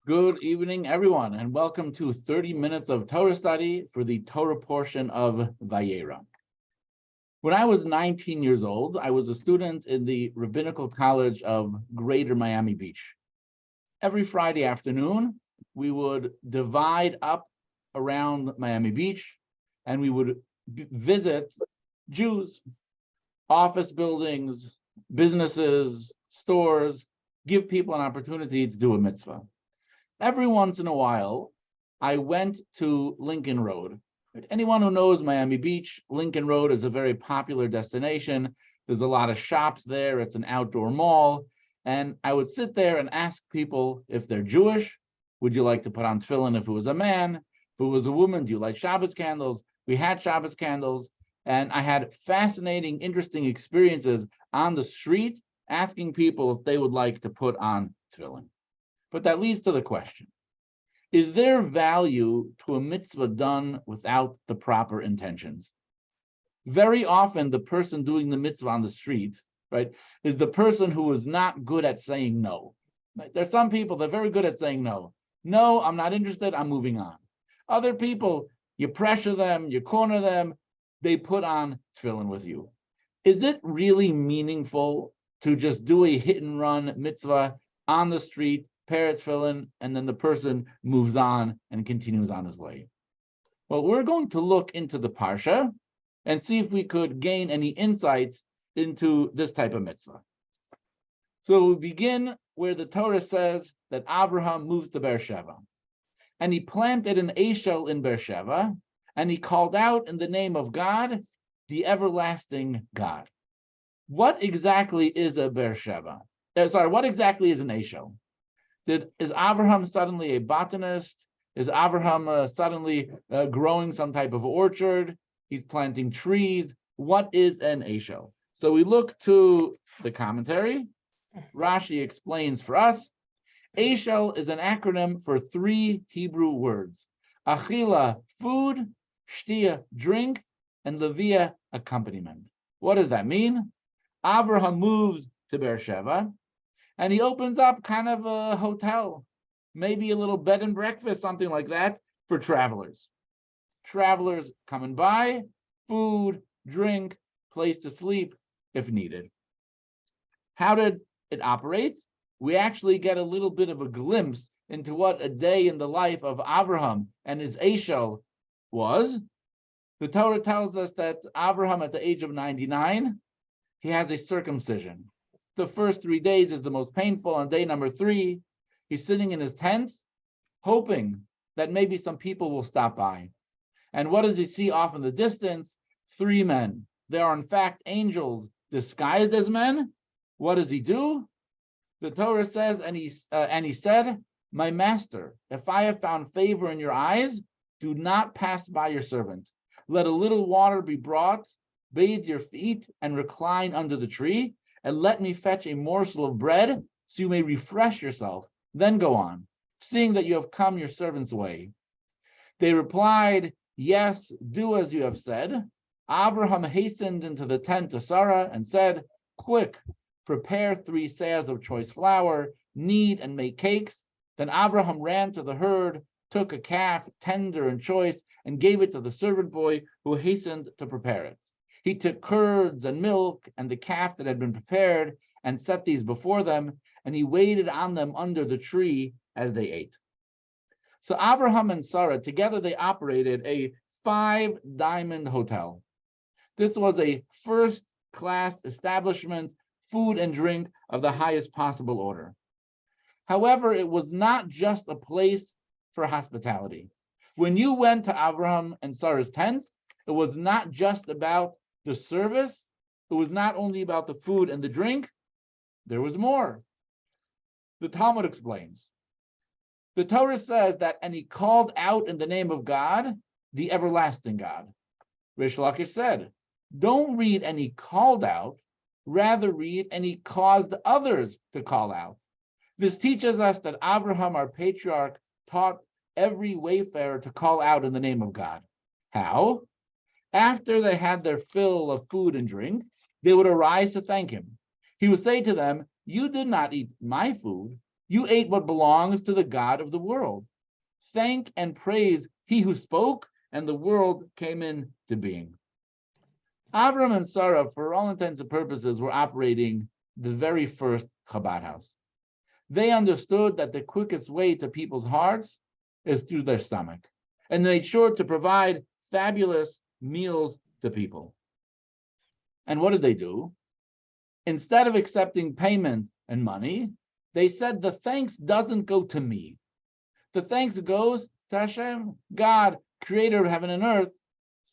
Good evening, everyone, and welcome to 30 minutes of Torah study for the Torah portion of Vayera. When I was 19 years old, I was a student in the Rabbinical College of Greater Miami Beach. Every Friday afternoon, we would divide up around Miami Beach, and we would visit Jews, office buildings, businesses, stores, give people an opportunity to do a mitzvah. Every once in a while, I went to Lincoln Road. Anyone who knows Miami Beach, Lincoln Road is a very popular destination. There's a lot of shops there. It's an outdoor mall. And I would sit there and ask people if they're Jewish. Would you like to put on tefillin if it was a man? If it was a woman, do you like Shabbos candles? We had Shabbos candles. And I had fascinating, interesting experiences on the street asking people if they would like to put on tefillin. But that leads to the question, is there value to a mitzvah done without the proper intentions? Very often, the person doing the mitzvah on the street, right, is the person who is not good at saying no. Right? There's some people that are very good at saying no. No, I'm not interested, I'm moving on. Other people, you pressure them, you corner them, they put on tefillin with you. Is it really meaningful to just do a hit and run mitzvah on the street, pair tefillin, and then the person moves on and continues on his way? Well, we're going to look into the Parsha and see if we could gain any insights into this type of mitzvah. So we begin where the Torah says that Abraham moves to Beersheba, and he planted an Eshel in Beersheba, and he called out in the name of God, the everlasting God. What exactly is a Beersheba? What exactly is an Eshel? Is Abraham suddenly a botanist? Is Abraham suddenly growing some type of orchard? He's planting trees. What is an Eshel? So we look to the commentary. Rashi explains for us. Eshel is an acronym for three Hebrew words. Achila, food, shtia, drink, and levia, accompaniment. What does that mean? Abraham moves to Beersheba, and he opens up kind of a hotel, maybe a little bed and breakfast, something like that, for travelers. Travelers coming by, food, drink, place to sleep if needed. How did it operate? We actually get a little bit of a glimpse into what a day in the life of Abraham and his Eshel was. The Torah tells us that Abraham, at the age of 99, he has a circumcision. The first 3 days is the most painful. On day number 3, he's sitting in his tent, hoping that maybe some people will stop by. And what does he see off in the distance? 3 men. They are, in fact, angels disguised as men. What does he do? The Torah says, and he said, my master, if I have found favor in your eyes, do not pass by your servant. Let a little water be brought, bathe your feet, and recline under the tree, and let me fetch a morsel of bread, so you may refresh yourself. Then go on, seeing that you have come your servant's way. They replied, yes, do as you have said. Abraham hastened into the tent of Sarah and said, quick, prepare 3 seahs of choice flour, knead and make cakes. Then Abraham ran to the herd, took a calf, tender and choice, and gave it to the servant boy who hastened to prepare it. He took curds and milk and the calf that had been prepared and set these before them, and he waited on them under the tree as they ate. So Abraham and Sarah, together they operated a 5-diamond hotel. This was a first-class establishment, food and drink of the highest possible order. However, it was not just a place for hospitality. When you went to Abraham and Sarah's tent, it was not just about the service. It was not only about the food and the drink. There was more. The Talmud explains. The Torah says that, and he called out in the name of God, the everlasting God. Rish Lakish said, don't read and he called out, rather read and he caused others to call out. This teaches us that Abraham, our patriarch, taught every wayfarer to call out in the name of God. How? After they had their fill of food and drink, they would arise to thank him. He would say to them, you did not eat my food, You ate what belongs to the God of the world. Thank and praise he who spoke, and the world came into being. Avram and Sarah, for all intents and purposes, were operating the very first Chabad house. They understood that the quickest way to people's hearts is through their stomach, and they made sure to provide fabulous meals to people. And what did they do? Instead of accepting payment and money, they said the thanks doesn't go to me. The thanks goes to Hashem, God, creator of heaven and earth.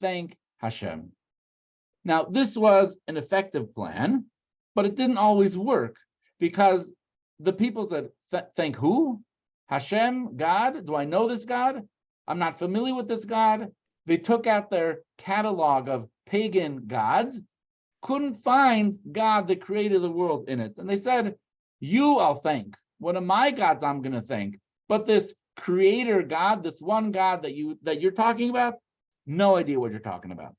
Thank Hashem. Now, this was an effective plan, but it didn't always work because the people said, thank who? Hashem, God? Do I know this God? I'm not familiar with this God. They took out their catalog of pagan gods, couldn't find God, the creator of the world, in it. And they said, you I'll thank. One of my gods I'm going to thank. But this creator God, this one God that you're talking about, no idea what you're talking about.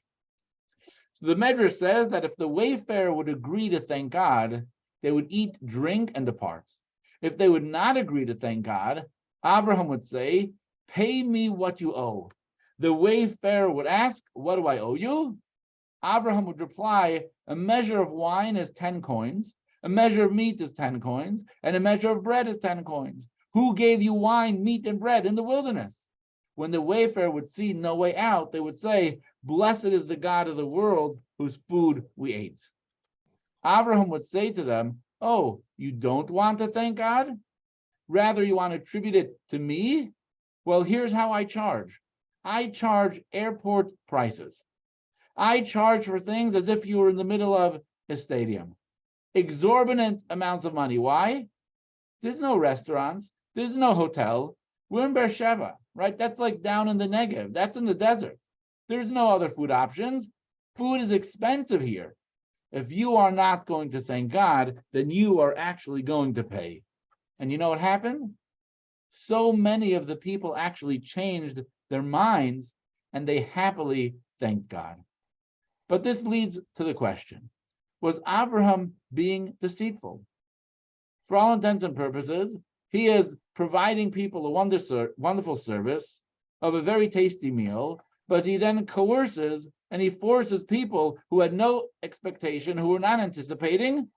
So the Medrash says that if the wayfarer would agree to thank God, they would eat, drink, and depart. If they would not agree to thank God, Abraham would say, pay me what you owe. The wayfarer would ask, what do I owe you? Abraham would reply, a measure of wine is 10 coins, a measure of meat is 10 coins, and a measure of bread is 10 coins. Who gave you wine, meat, and bread in the wilderness? When the wayfarer would see no way out, they would say, blessed is the God of the world whose food we ate. Abraham would say to them, oh, you don't want to thank God? Rather, you want to attribute it to me? Well, here's how I charge. I charge airport prices. I charge for things as if you were in the middle of a stadium. Exorbitant amounts of money. Why? There's no restaurants. There's no hotel. We're in Beersheba, right? That's like down in the Negev. That's in the desert. There's no other food options. Food is expensive here. If you are not going to thank God, then you are actually going to pay. And you know what happened? So many of the people actually changed their minds and they happily thanked God. But this leads to the question, was Abraham being deceitful? For all intents and purposes, he is providing people a wonderful service of a very tasty meal, but he then coerces and he forces people who had no expectation, who were not anticipating,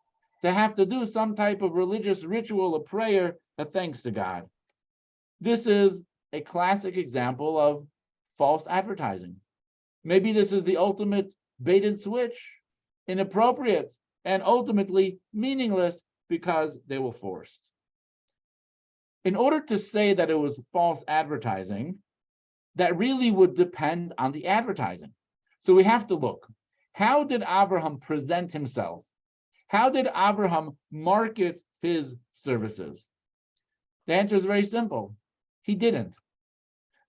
to have to do some type of religious ritual or prayer of thanks to God. This is a classic example of false advertising. Maybe this is the ultimate bait and switch, inappropriate, and ultimately meaningless because they were forced. In order to say that it was false advertising, that really would depend on the advertising. So we have to look. How did Abraham present himself? How did Abraham market his services? The answer is very simple. He didn't.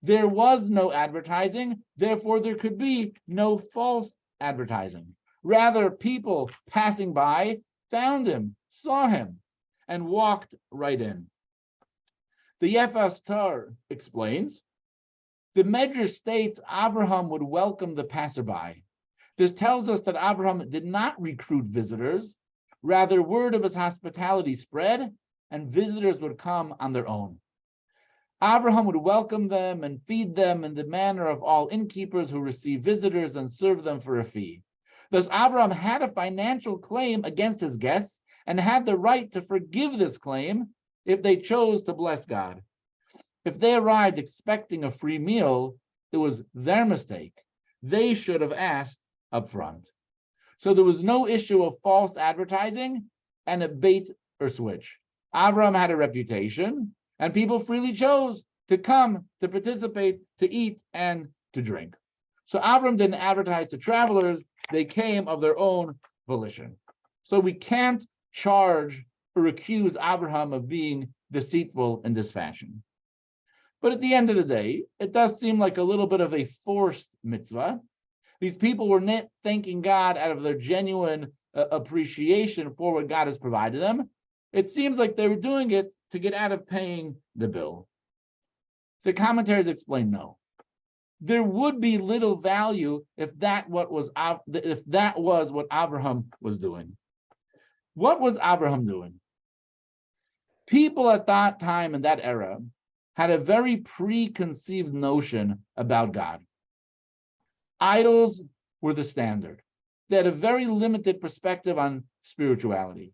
There was no advertising, therefore there could be no false advertising. Rather, people passing by found him, saw him, and walked right in. The Yefas Tar explains, the Medrash states Abraham would welcome the passerby. This tells us that Abraham did not recruit visitors, rather word of his hospitality spread, and visitors would come on their own. Abraham would welcome them and feed them in the manner of all innkeepers who receive visitors and serve them for a fee. Thus, Abraham had a financial claim against his guests and had the right to forgive this claim if they chose to bless God. If they arrived expecting a free meal, it was their mistake. They should have asked up front. So there was no issue of false advertising and a bait or switch. Abraham had a reputation, and people freely chose to come, to participate, to eat, and to drink. So Abraham didn't advertise to travelers. They came of their own volition. So we can't charge or accuse Abraham of being deceitful in this fashion. But at the end of the day, it does seem like a little bit of a forced mitzvah. These people were not thanking God out of their genuine appreciation for what God has provided them. It seems like they were doing it to get out of paying the bill. The commentaries explain no. There would be little value if that was what Abraham was doing. What was Abraham doing? People at that time, in that era, had a very preconceived notion about God. Idols were the standard. They had a very limited perspective on spirituality.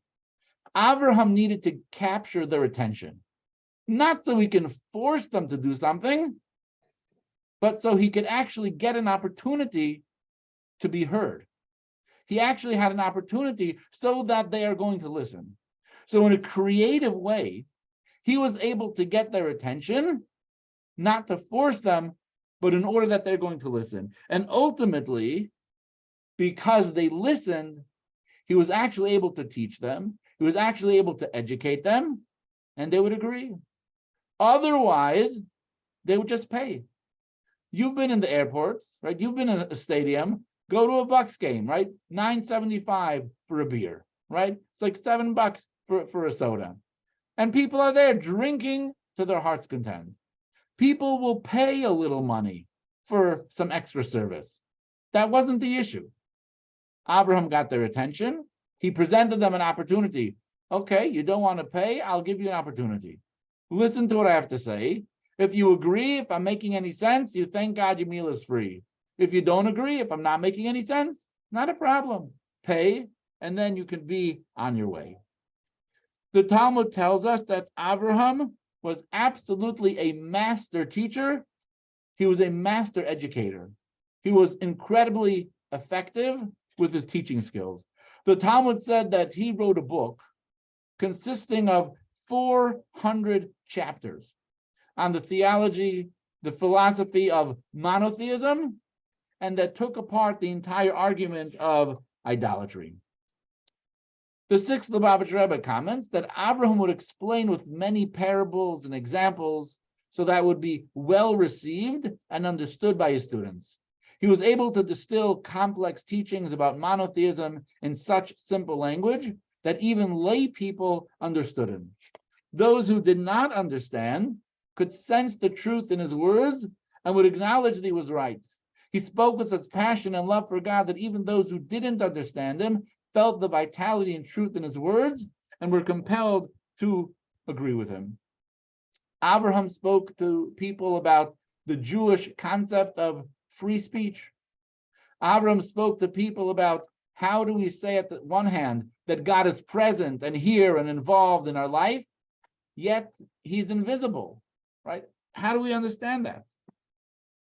Abraham needed to capture their attention, not so he can force them to do something, but so he could actually get an opportunity to be heard. He actually had an opportunity so that they are going to listen. So in a creative way, he was able to get their attention, not to force them, but in order that they're going to listen. And ultimately, because they listened, he was actually able to teach them. He was actually able to educate them, and they would agree. Otherwise, they would just pay. You've been in the airports, right? You've been in a stadium. Go to a Bucks game, right? $9.75 for a beer, right? It's like $7 for a soda. And people are there drinking to their heart's content. People will pay a little money for some extra service. That wasn't the issue. Abraham got their attention. He presented them an opportunity. Okay, you don't want to pay? I'll give you an opportunity. Listen to what I have to say. If you agree, if I'm making any sense, you thank God your meal is free. If you don't agree, if I'm not making any sense, not a problem. Pay, and then you can be on your way. The Talmud tells us that Abraham was absolutely a master teacher. He was a master educator. He was incredibly effective with his teaching skills. The Talmud said that he wrote a book consisting of 400 chapters on the theology, the philosophy of monotheism, and that took apart the entire argument of idolatry. The sixth Lubavitch Rebbe comments that Abraham would explain with many parables and examples so that would be well received and understood by his students. He was able to distill complex teachings about monotheism in such simple language that even lay people understood him. Those who did not understand could sense the truth in his words and would acknowledge that he was right. He spoke with such passion and love for God that even those who didn't understand him felt the vitality and truth in his words and were compelled to agree with him. Abraham spoke to people about the Jewish concept of free speech. Abraham spoke to people about how do we say at the one hand that God is present and here and involved in our life, yet he's invisible, right? How do we understand that?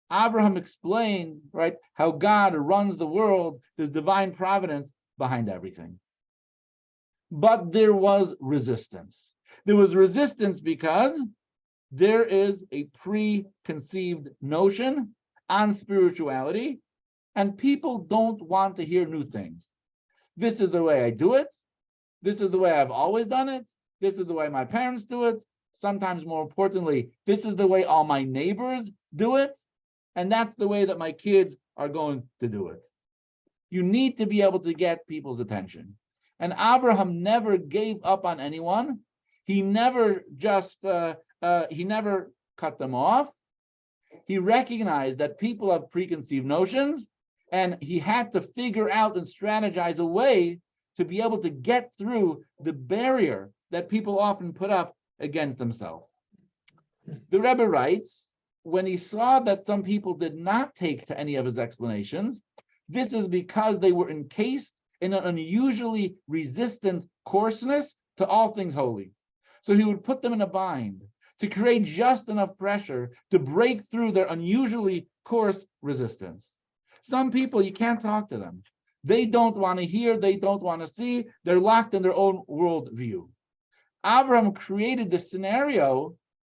Abraham explained, right, how God runs the world, his divine providence behind everything. But there was resistance. There was resistance because there is a preconceived notion on spirituality, and people don't want to hear new things. This is the way I do it. This is the way I've always done it. This is the way my parents do it. Sometimes more importantly, this is the way all my neighbors do it. And that's the way that my kids are going to do it. You need to be able to get people's attention. And Abraham never gave up on anyone. He never he never cut them off. He recognized that people have preconceived notions, and he had to figure out and strategize a way to be able to get through the barrier that people often put up against themselves. The Rebbe writes, when he saw that some people did not take to any of his explanations, this is because they were encased in an unusually resistant coarseness to all things holy. So he would put them in a bind to create just enough pressure to break through their unusually coarse resistance. Some people, you can't talk to them. They don't want to hear, they don't want to see, they're locked in their own worldview. Abraham created this scenario.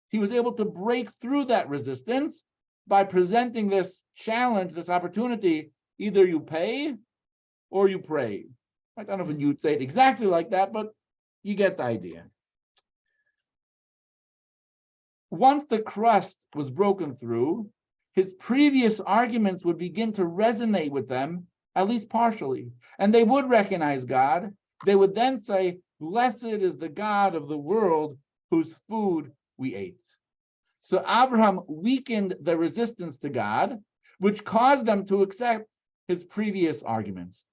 He was able to break through that resistance by presenting this challenge, this opportunity. Either you pay or you pray. I don't know if you'd say it exactly like that, but you get the idea. Once the crust was broken through, his previous arguments would begin to resonate with them, at least partially, and they would recognize God. They would then say, "Blessed is the God of the world whose food we ate." So Abraham weakened the resistance to God, which caused them to accept his previous arguments.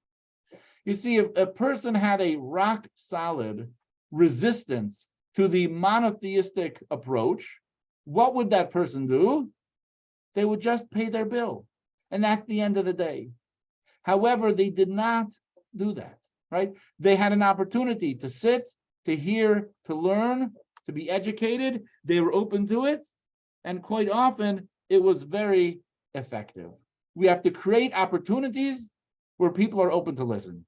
You see, if a person had a rock solid resistance to the monotheistic approach, what would that person do? They would just pay their bill. And that's the end of the day. However, they did not do that, right? They had an opportunity to sit, to hear, to learn, to be educated. They were open to it. And quite often, it was very effective. We have to create opportunities where people are open to listen.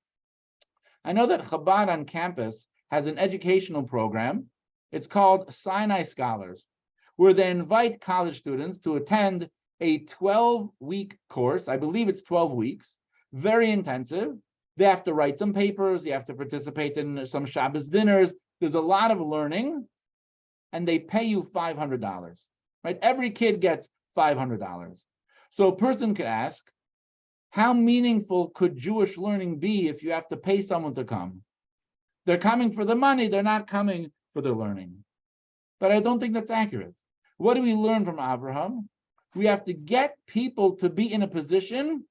I know that Chabad on campus has an educational program. It's called Sinai Scholars, where they invite college students to attend a 12-week course. I believe it's 12 weeks, very intensive. They have to write some papers. You have to participate in some Shabbos dinners. There's a lot of learning, and they pay you $500, right? Every kid gets $500. So a person could ask, how meaningful could Jewish learning be if you have to pay someone to come? They're coming for the money. They're not coming for the learning. But I don't think that's accurate. What do we learn from Abraham? We have to get people to be in a position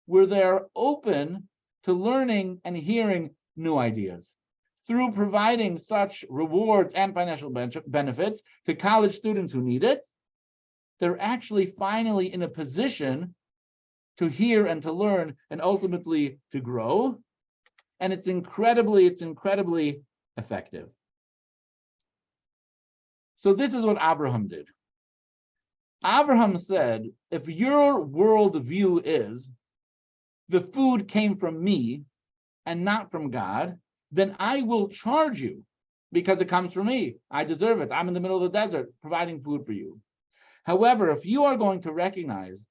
where they're open to learning and hearing new ideas. Through providing such rewards and financial benefits to college students who need it, they're actually finally in a position to hear and to learn and ultimately to grow. And it's incredibly effective. So this is what Abraham did. Abraham said, if your worldview is the food came from me and not from God, then I will charge you because it comes from me. I deserve it. I'm in the middle of the desert providing food for you. However, if you are going to recognize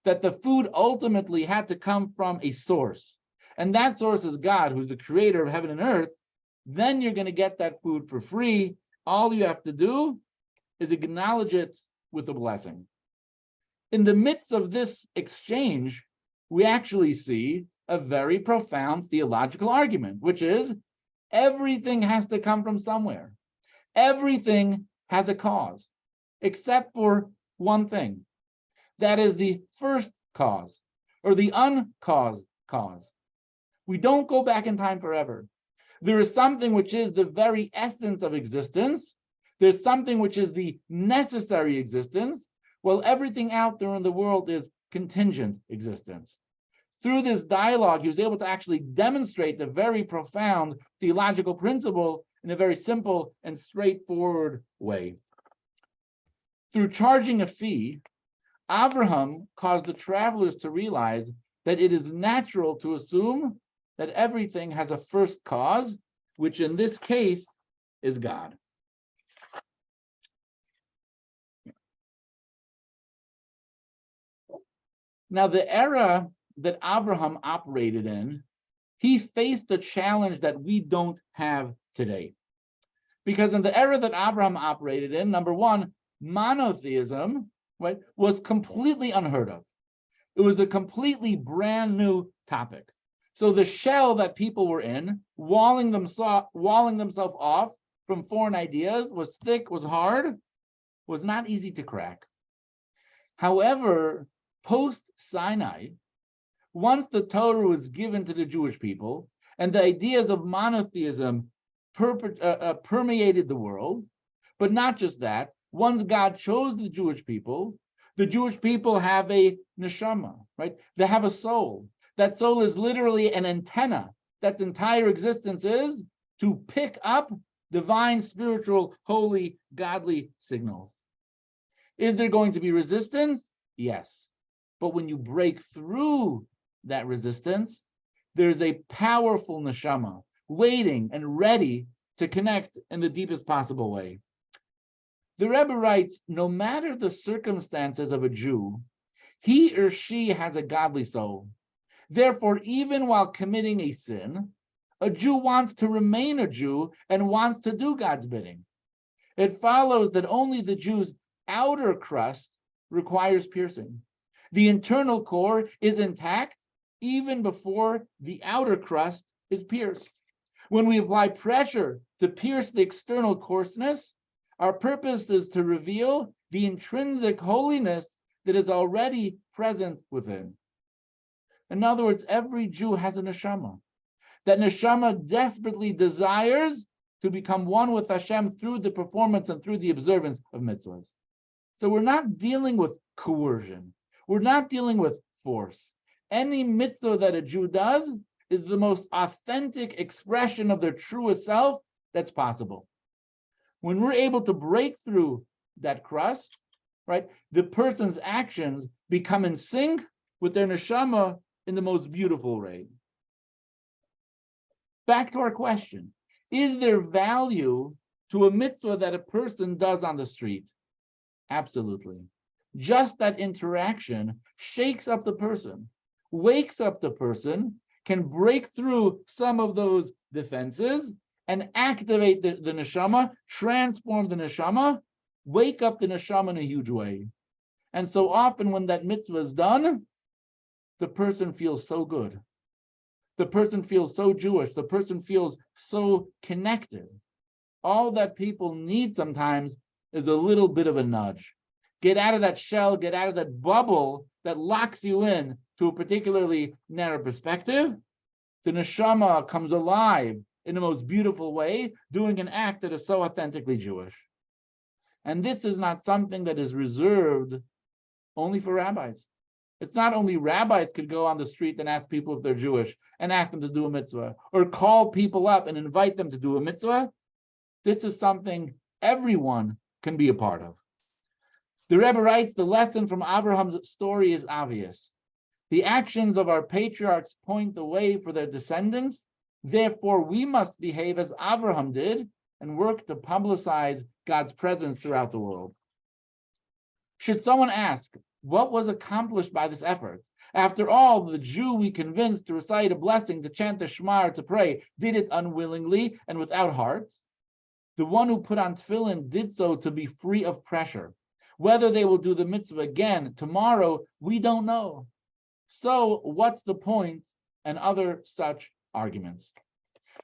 that the food ultimately had to come from a source, and that source is God, who's the creator of heaven and earth, then you're going to get that food for free. All you have to do is acknowledge it with a blessing. In the midst of this exchange, we actually see a very profound theological argument, which is everything has to come from somewhere. Everything has a cause, except for one thing. That is the first cause, or the uncaused cause. We don't go back in time forever. There is something which is the very essence of existence. There's something which is the necessary existence, while everything out there in the world is contingent existence. Through this dialogue, he was able to actually demonstrate the very profound theological principle in a very simple and straightforward way. Through charging a fee, Abraham caused the travelers to realize that it is natural to assume that everything has a first cause, which in this case is God. Now, the era that Abraham operated in, he faced the challenge that we don't have today. Because in the era that Abraham operated in, number one, monotheism, right, was completely unheard of. It was a completely brand new topic. So the shell that people were in, walling themselves off from foreign ideas, was thick, was hard, was not easy to crack. However, post-Sinai, once the Torah was given to the Jewish people and the ideas of monotheism permeated the world, but not just that, once God chose the Jewish people have a neshama, right? They have a soul. That soul is literally an antenna. That's entire existence is to pick up divine, spiritual, holy, godly signals. Is there going to be resistance? Yes. But when you break through that resistance, there's a powerful neshama waiting and ready to connect in the deepest possible way. The Rebbe writes, no matter the circumstances of a Jew, he or she has a godly soul. Therefore, even while committing a sin, a Jew wants to remain a Jew and wants to do God's bidding. It follows that only the Jew's outer crust requires piercing. The internal core is intact even before the outer crust is pierced. When we apply pressure to pierce the external coarseness, our purpose is to reveal the intrinsic holiness that is already present within. In other words, every Jew has a neshama. That neshama desperately desires to become one with Hashem through the performance and through the observance of mitzvahs. So we're not dealing with coercion. We're not dealing with force. Any mitzvah that a Jew does is the most authentic expression of their truest self that's possible. When we're able to break through that crust, right, the person's actions become in sync with their neshama in the most beautiful way. Back to our question. Is there value to a mitzvah that a person does on the street? Absolutely. Just that interaction shakes up the person, wakes up the person, can break through some of those defenses and activate the neshama, transform the neshama, wake up the neshama in a huge way. And so often when that mitzvah is done, the person feels so good. The person feels so Jewish. The person feels so connected. All that people need sometimes is a little bit of a nudge. Get out of that shell, get out of that bubble that locks you in to a particularly narrow perspective. The neshama comes alive in the most beautiful way, doing an act that is so authentically Jewish. And this is not something that is reserved only for rabbis. It's not only rabbis could go on the street and ask people if they're Jewish and ask them to do a mitzvah, or call people up and invite them to do a mitzvah. This is something everyone can be a part of. The Rebbe writes, the lesson from Abraham's story is obvious. The actions of our patriarchs point the way for their descendants. Therefore, we must behave as Abraham did and work to publicize God's presence throughout the world. Should someone ask, what was accomplished by this effort? After all, the Jew we convinced to recite a blessing, to chant the Shema, or to pray, did it unwillingly and without heart. The one who put on Tefillin did so to be free of pressure. Whether they will do the mitzvah again tomorrow, we don't know. So what's the point? And other such arguments.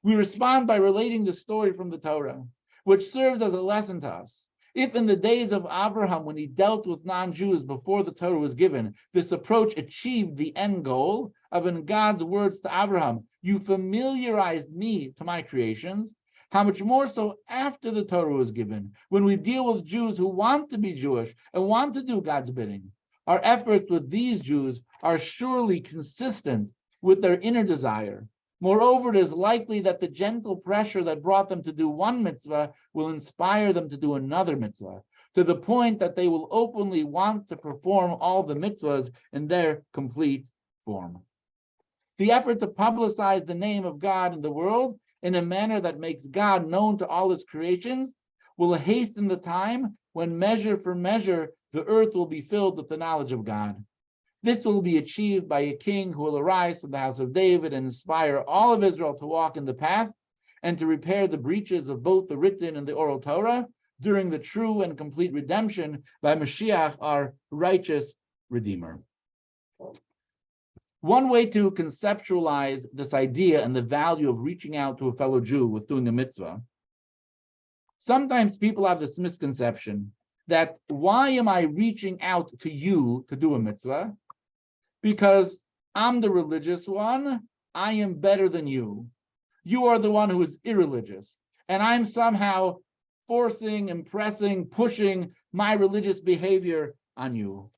We respond by relating the story from the Torah, which serves as a lesson to us. If in the days of Abraham, when he dealt with non-Jews before the Torah was given, this approach achieved the end goal of, in God's words to Abraham, you familiarized me to my creations, how much more so after the Torah was given, when we deal with Jews who want to be Jewish and want to do God's bidding. Our efforts with these Jews are surely consistent with their inner desire. Moreover, it is likely that the gentle pressure that brought them to do one mitzvah will inspire them to do another mitzvah, to the point that they will openly want to perform all the mitzvahs in their complete form. The effort to publicize the name of God in the world in a manner that makes God known to all his creations will hasten the time when, measure for measure, the earth will be filled with the knowledge of God. This will be achieved by a king who will arise from the house of David and inspire all of Israel to walk in the path and to repair the breaches of both the written and the oral Torah during the true and complete redemption by Mashiach, our righteous Redeemer. One way to conceptualize this idea and the value of reaching out to a fellow Jew with doing a mitzvah. Sometimes people have this misconception that why am I reaching out to you to do a mitzvah? Because I'm the religious one, I am better than you. You are the one who is irreligious. And I'm somehow forcing, impressing, pushing my religious behavior on you.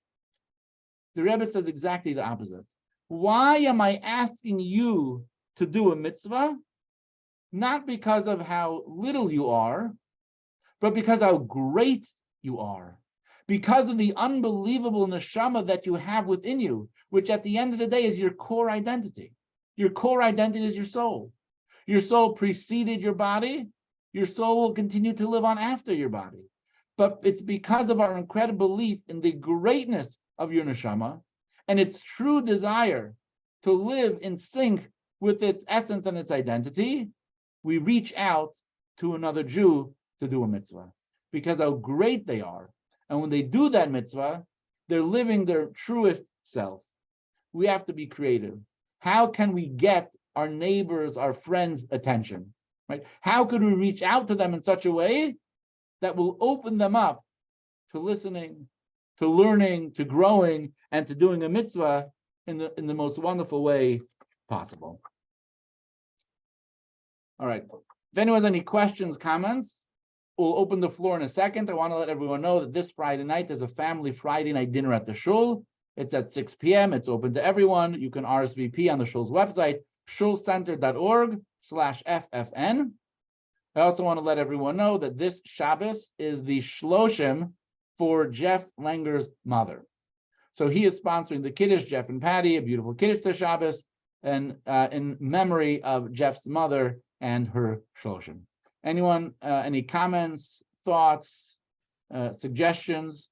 The Rebbe says exactly the opposite. Why am I asking you to do a mitzvah? Not because of how little you are, but because how great you are. Because of the unbelievable neshama that you have within you, which at the end of the day is your core identity. Your core identity is your soul. Your soul preceded your body. Your soul will continue to live on after your body. But it's because of our incredible belief in the greatness of your neshama and its true desire to live in sync with its essence and its identity, we reach out to another Jew to do a mitzvah. Because how great they are. And when they do that mitzvah, they're living their truest self. We have to be creative. How can we get our neighbors, our friends' attention? Right? How could we reach out to them in such a way that will open them up to listening, to learning, to growing, and to doing a mitzvah in the most wonderful way possible? All right. If anyone has any questions, comments, we'll open the floor in a second. I want to let everyone know that this Friday night there's a family Friday night dinner at the shul. It's at 6 p.m. It's open to everyone. You can RSVP on the shul's website, shulcenter.org/FFN. I also want to let everyone know that this Shabbos is the Shloshim for Jeff Langer's mother. So he is sponsoring the Kiddush, Jeff and Patty, a beautiful Kiddush to Shabbos, and in memory of Jeff's mother and her Shloshim. Anyone, any comments, thoughts, suggestions?